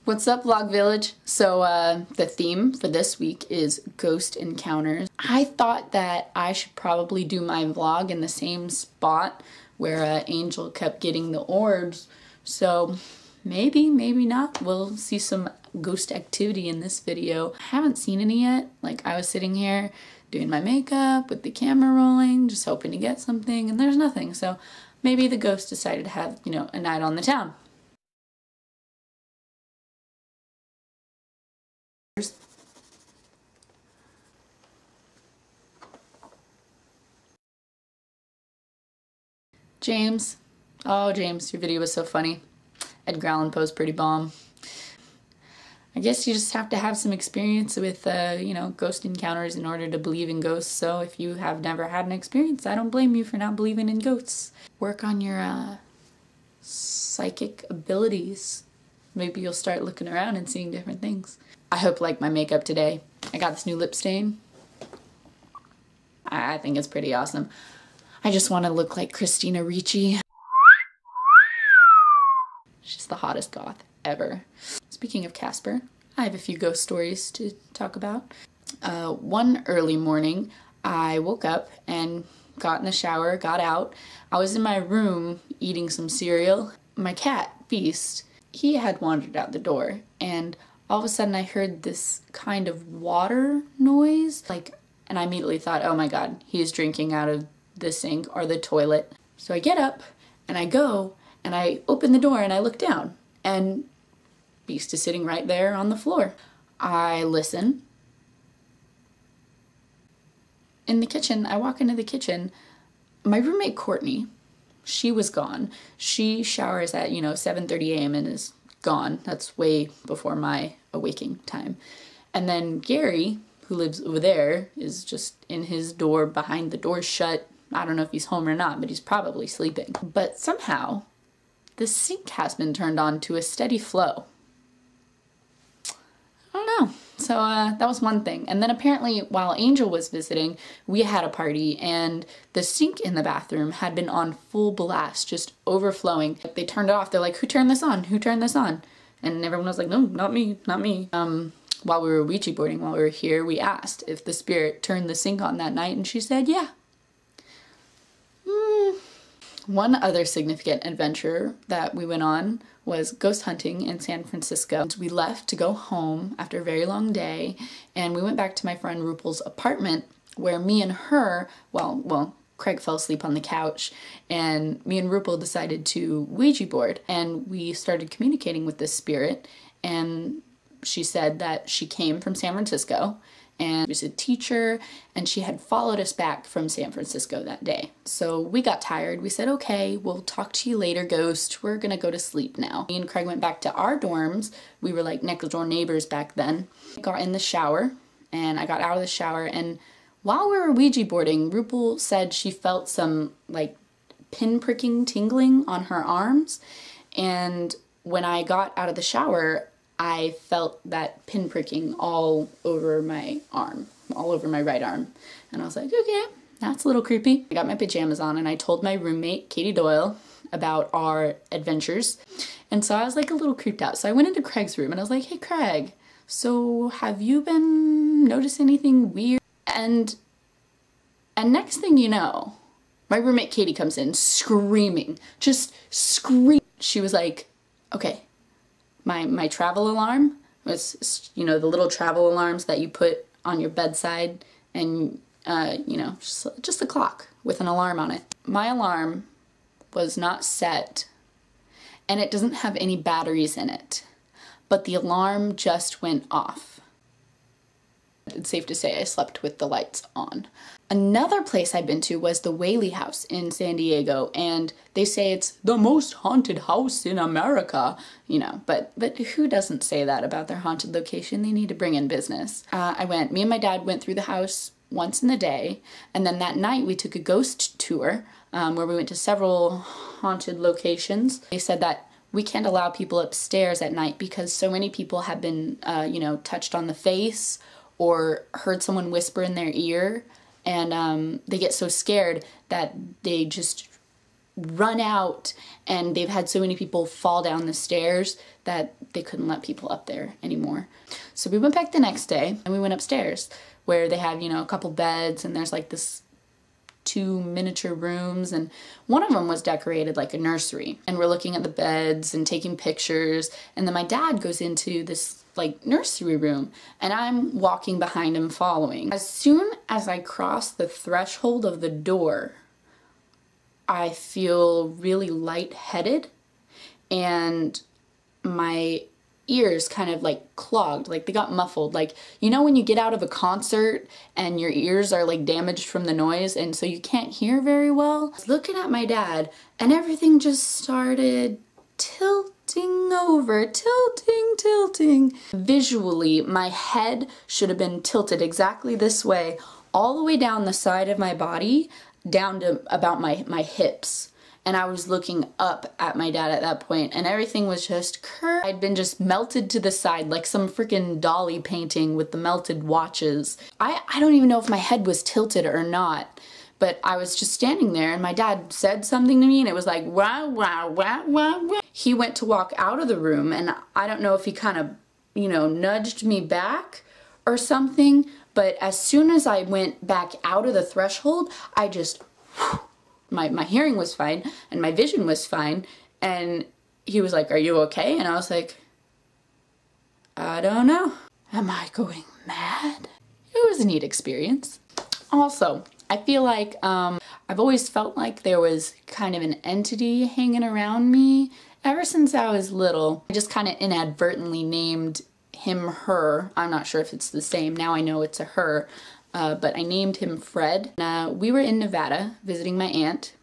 What's up, Vlog Village? So the theme for this week is ghost encounters. I thought that I should probably do my vlog in the same spot where Angel kept getting the orbs. So maybe not. We'll see some ghost activity in this video. I haven't seen any yet. Like, I was sitting here doing my makeup with the camera rolling, just hoping to get something, and there's nothing. So maybe the ghost decided to have, you know, a night on the town. James. Oh, James, your video was so funny. Edgar Allan Poe's pretty bomb. I guess you just have to have some experience with, you know, ghost encounters in order to believe in ghosts. So if you have never had an experience, I don't blame you for not believing in ghosts. Work on your psychic abilities. Maybe you'll start looking around and seeing different things. I hope you like my makeup today. I got this new lip stain. I think it's pretty awesome. I just want to look like Christina Ricci. She's the hottest goth ever. Speaking of Casper, I have a few ghost stories to talk about. One early morning, I woke up and got in the shower, got out. I was in my room eating some cereal. My cat, Beast, he had wandered out the door, and all of a sudden I heard this kind of water noise, and I immediately thought, oh my god, he's drinking out of the sink or the toilet. So I get up and I go and I open the door and I look down, and Beast is sitting right there on the floor. I listen. In the kitchen, I walk into the kitchen. My roommate Courtney, she was gone. She showers at, 7:30 a.m. and is gone. That's way before my awaking time. And then Gary, who lives over there, is just in his door, behind the door shut. I don't know if he's home or not, but he's probably sleeping. But somehow, the sink has been turned on to a steady flow. I don't know. So that was one thing. And then apparently while Angel was visiting, we had a party and the sink in the bathroom had been on full blast, just overflowing. They turned it off. They're like, who turned this on? Who turned this on? And everyone was like, no, not me, not me. While we were Ouija boarding, while we were here, we asked if the spirit turned the sink on that night, and she said, yeah. One other significant adventure that we went on was ghost hunting in San Francisco. We left to go home after a very long day, and we went back to my friend Rupal's apartment, where me and her, well, Craig fell asleep on the couch, and me and Rupal decided to Ouija board, and we started communicating with this spirit, and she said that she came from San Francisco, and she was a teacher, and she had followed us back from San Francisco that day. So we got tired. We said, okay, we'll talk to you later, ghost. We're gonna go to sleep now. Me and Craig went back to our dorms. We were like next door neighbors back then. I got in the shower, and I got out of the shower, and while we were Ouija boarding, Rupal said she felt some like pin-pricking tingling on her arms, and when I got out of the shower, I felt that pinpricking all over my arm, all over my right arm. And I was like, okay, that's a little creepy. I got my pajamas on and I told my roommate, Katie Doyle, about our adventures. And so I was like a little creeped out. So I went into Craig's room and I was like, hey Craig, so have you been noticing anything weird? And next thing you know, my roommate Katie comes in screaming, just scream. She was like, okay. My travel alarm was, the little travel alarms that you put on your bedside, and, just a clock with an alarm on it. My alarm was not set, and it doesn't have any batteries in it, but the alarm just went off. It's safe to say I slept with the lights on. Another place I've been to was the Whaley House in San Diego, and they say it's the most haunted house in America, but who doesn't say that about their haunted location? They need to bring in business. Me and my dad went through the house once in the day, and then that night we took a ghost tour where we went to several haunted locations. They said that we can't allow people upstairs at night because so many people have been, touched on the face or heard someone whisper in their ear, and they get so scared that they just run out, and they've had so many people fall down the stairs that they couldn't let people up there anymore. So we went back the next day and we went upstairs where they have, you know, a couple beds, and there's like this 2 miniature rooms, and one of them was decorated like a nursery, and we're looking at the beds and taking pictures, and then my dad goes into this like nursery room and I'm walking behind him following. As soon as I cross the threshold of the door, I feel really lightheaded and my ears kind of like clogged, like they got muffled. Like, you know when you get out of a concert and your ears are like damaged from the noise and so you can't hear very well? I was looking at my dad and everything just started tilting over, tilting. Visually, my head should have been tilted exactly this way, all the way down the side of my body, down to about my hips. And I was looking up at my dad at that point, and everything was just curved. I'd been just melted to the side like some freaking Dolly painting with the melted watches. I don't even know if my head was tilted or not, but I was just standing there and my dad said something to me and it was like, wah, wah, wah, wah, wah. He went to walk out of the room and I don't know if he kind of, you know, nudged me back or something, but as soon as I went back out of the threshold, I just... My hearing was fine and my vision was fine, and he was like, "Are you okay?" And I was like, "I don't know. Am I going mad?" It was a neat experience. Also, I feel like I've always felt like there was kind of an entity hanging around me ever since I was little. I just kind of inadvertently named him her. I'm not sure if it's the same. Now I know it's a her. But I named him Fred. We were in Nevada visiting my aunt,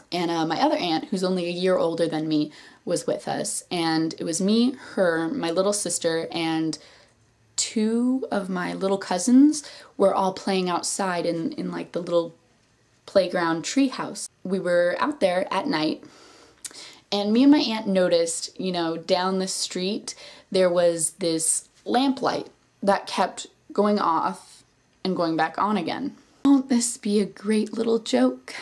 and my other aunt, who's only a year older than me, was with us. And it was me, her, my little sister, and 2 of my little cousins were all playing outside in like the little playground tree house. We were out there at night, and me and my aunt noticed, you know, down the street there was this lamplight that kept going off and going back on again. Won't this be a great little joke?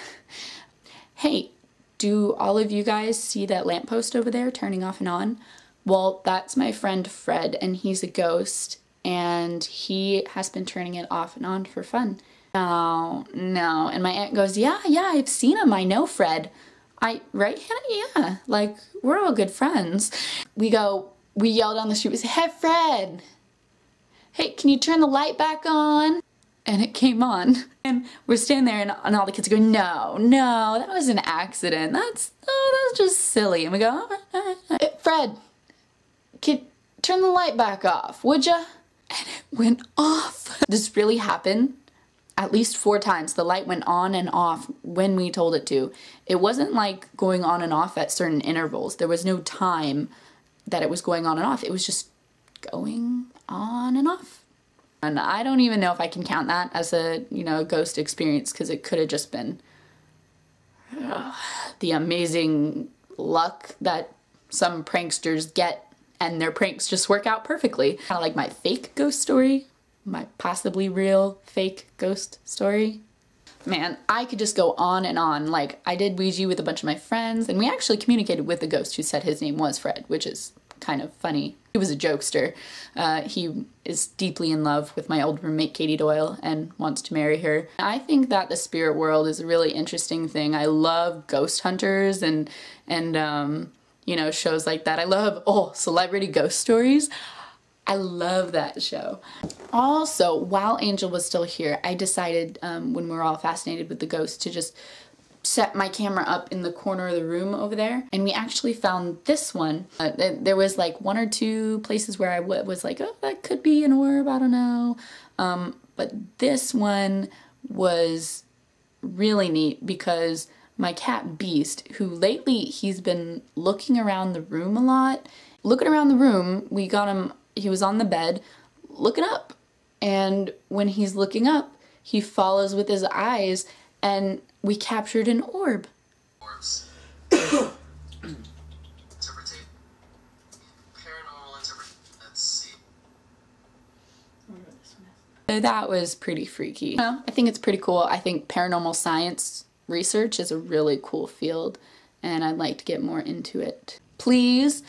Hey, do all of you guys see that lamppost over there turning off and on? Well, that's my friend Fred, and he's a ghost, and he has been turning it off and on for fun. No. And my aunt goes, yeah, I've seen him. I know Fred. Right, Hannah? Yeah, like, we're all good friends. We yell down the street, we say, "Hey, Fred! Hey, can you turn the light back on?" And it came on, and we're standing there, and all the kids are going, no, that was an accident. That's just silly. And we go, oh, hey, Fred, turn the light back off, would ya? And it went off. This really happened at least 4 times. The light went on and off when we told it to. It wasn't like going on and off at certain intervals. There was no time that it was going on and off. It was just going on and off. And I don't even know if I can count that as a, you know, ghost experience, because it could have just been the amazing luck that some pranksters get, and their pranks just work out perfectly. Kind of like my fake ghost story, my possibly real fake ghost story. Man, I could just go on and on. Like, I did Ouija with a bunch of my friends, and we actually communicated with the ghost who said his name was Fred, which is kind of funny. He was a jokester. He is deeply in love with my old roommate Katie Doyle and wants to marry her. I think that the spirit world is a really interesting thing. I love ghost hunters and you know, shows like that. I love celebrity ghost stories. I love that show. Also, while Angel was still here, I decided when we were all fascinated with the ghost to just set my camera up in the corner of the room over there, and we actually found this one. There was like 1 or 2 places where I was like, oh, that could be an orb, I don't know. But this one was really neat because my cat Beast, who lately he's been looking around the room a lot. Looking around the room, we got him, he was on the bed looking up, and when he's looking up, he follows with his eyes, and we captured an orb. Orbs. Paranormal let's see. I wonder what this one is. That was pretty freaky. I think it's pretty cool. I think paranormal science research is a really cool field, and I'd like to get more into it. Please,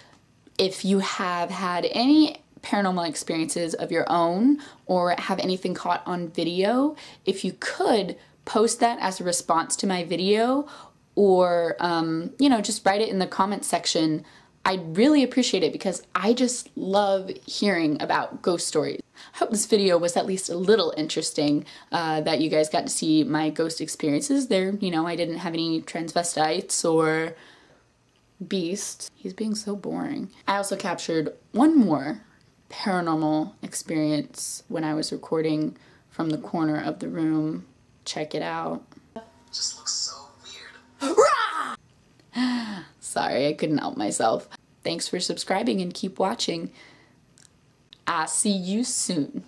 if you have had any paranormal experiences of your own or have anything caught on video, if you could post that as a response to my video, or you know, just write it in the comment section. I'd really appreciate it because I just love hearing about ghost stories. I hope this video was at least a little interesting, that you guys got to see my ghost experiences. There, you know, I didn't have any transvestites or beasts. He's being so boring. I also captured one more paranormal experience when I was recording from the corner of the room. Check it out. Just looks so weird. Sorry, I couldn't help myself. Thanks for subscribing and keep watching. I'll see you soon.